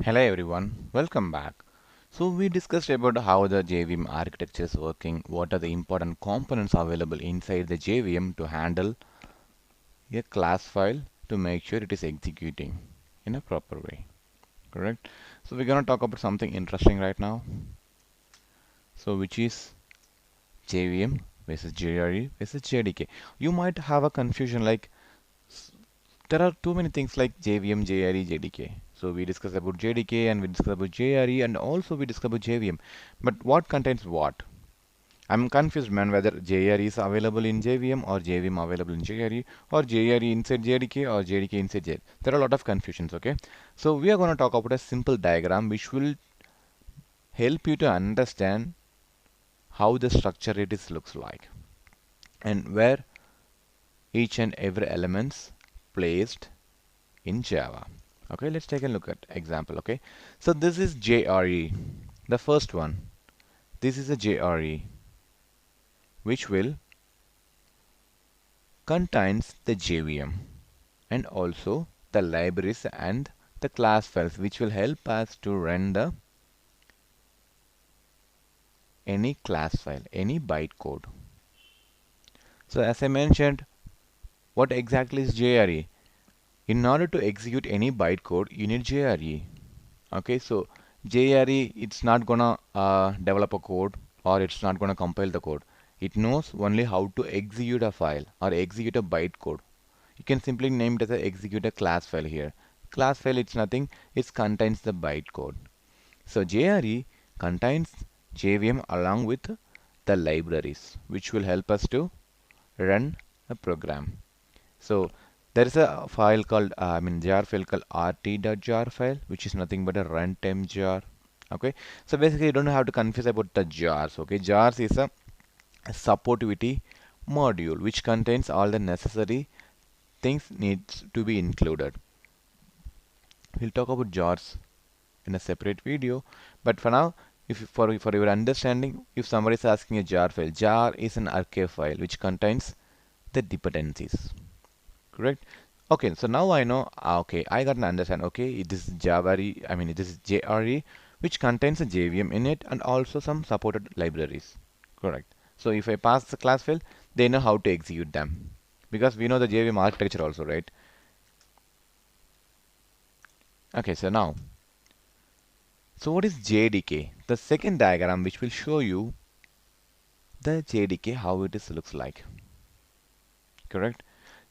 Hello everyone, welcome back. So we discussed about how the JVM architecture is working, what are the important components available inside the JVM to handle a class file to make sure it is executing in a proper way, correct? So we're going to talk about something interesting right now. So which is JVM versus JRE versus JDK. You might have a confusion like there are too many things like JVM, JRE, JDK. So we discussed about JDK and we discussed about JRE and also we discussed about JVM. But what contains what? I'm confused, man, whether JRE is available in JVM or JVM available in JRE or JRE inside JDK or JDK inside JRE. There are a lot of confusions, okay? So we are going to talk about a simple diagram which will help you to understand how the structure it is looks like and where each and every elements placed in Java. Okay, let's take a look at example. Okay, so this is JRE, the first one. This is a JRE which will contains the JVM and also the libraries and the class files which will help us to run the any class file, any bytecode. So as I mentioned, what exactly is JRE? In order to execute any bytecode, you need JRE. Okay, so JRE, it's not gonna develop a code or it's not gonna compile the code. It knows only how to execute a file or execute a bytecode. You can simply name it as a execute a class file here. Class file, it's nothing, it contains the bytecode. So JRE contains JVM along with the libraries, which will help us to run a program. So there is a file called, jar file called rt.jar file, which is nothing but a runtime jar. Okay, so basically you don't have to confuse about the jars. Okay, jars is a supportivity module which contains all the necessary things needs to be included. We'll talk about jars in a separate video, but for now, if for your understanding, if somebody is asking a jar file, jar is an archive file which contains the dependencies. Correct? Okay, so now I know, okay, I got an understand. Okay, it is Java, it is JRE, which contains a JVM in it and also some supported libraries. Correct. So if I pass the class file, they know how to execute them because we know the JVM architecture also, right? Okay, so now, so what is JDK? The second diagram which will show you the JDK how it is looks like. Correct?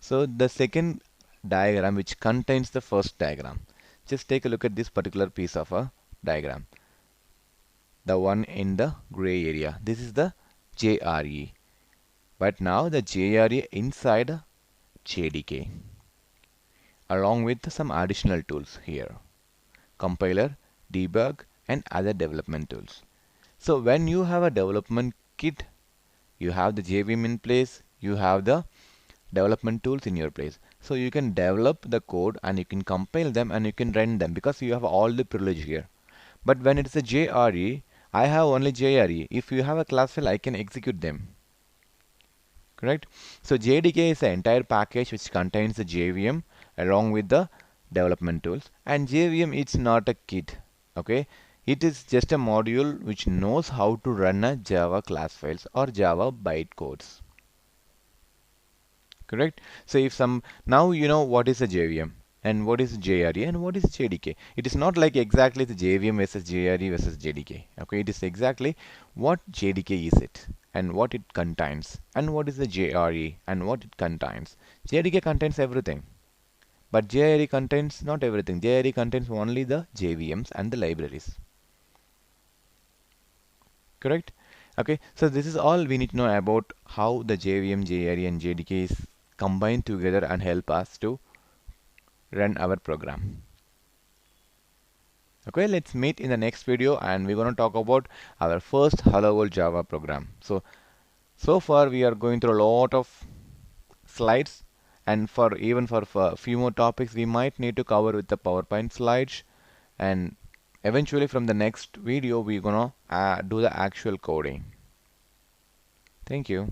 So the second diagram which contains the first diagram. Just take a look at this particular piece of a diagram. The one in the gray area. This is the JRE. But now the JRE inside JDK along with some additional tools here. Compiler, debug and other development tools. So when you have a development kit, you have the JVM in place, you have the development tools in your place. So you can develop the code and you can compile them and you can run them because you have all the privilege here. But when it's a JRE, I have only JRE. If you have a class file, I can execute them. Correct? So JDK is the entire package which contains the JVM along with the development tools. And JVM is not a kit. Okay? It is just a module which knows how to run a Java class files or Java bytecodes. Correct? So if some now you know what is a JVM and what is JRE and what is JDK. It is not like exactly the JVM versus JRE versus JDK. Okay, it is exactly what JDK is it and what it contains and what is the JRE and what it contains. JDK contains everything, but JRE contains not everything. JRE contains only the JVMs and the libraries. Correct? Okay, so this is all we need to know about how the JVM, JRE and JDK is combined together and help us to run our program. Okay, let's meet in the next video and we're going to talk about our first Hello World Java program. So far we are going through a lot of slides and for even for a few more topics we might need to cover with the PowerPoint slides, and eventually from the next video we're going to do the actual coding. Thank you.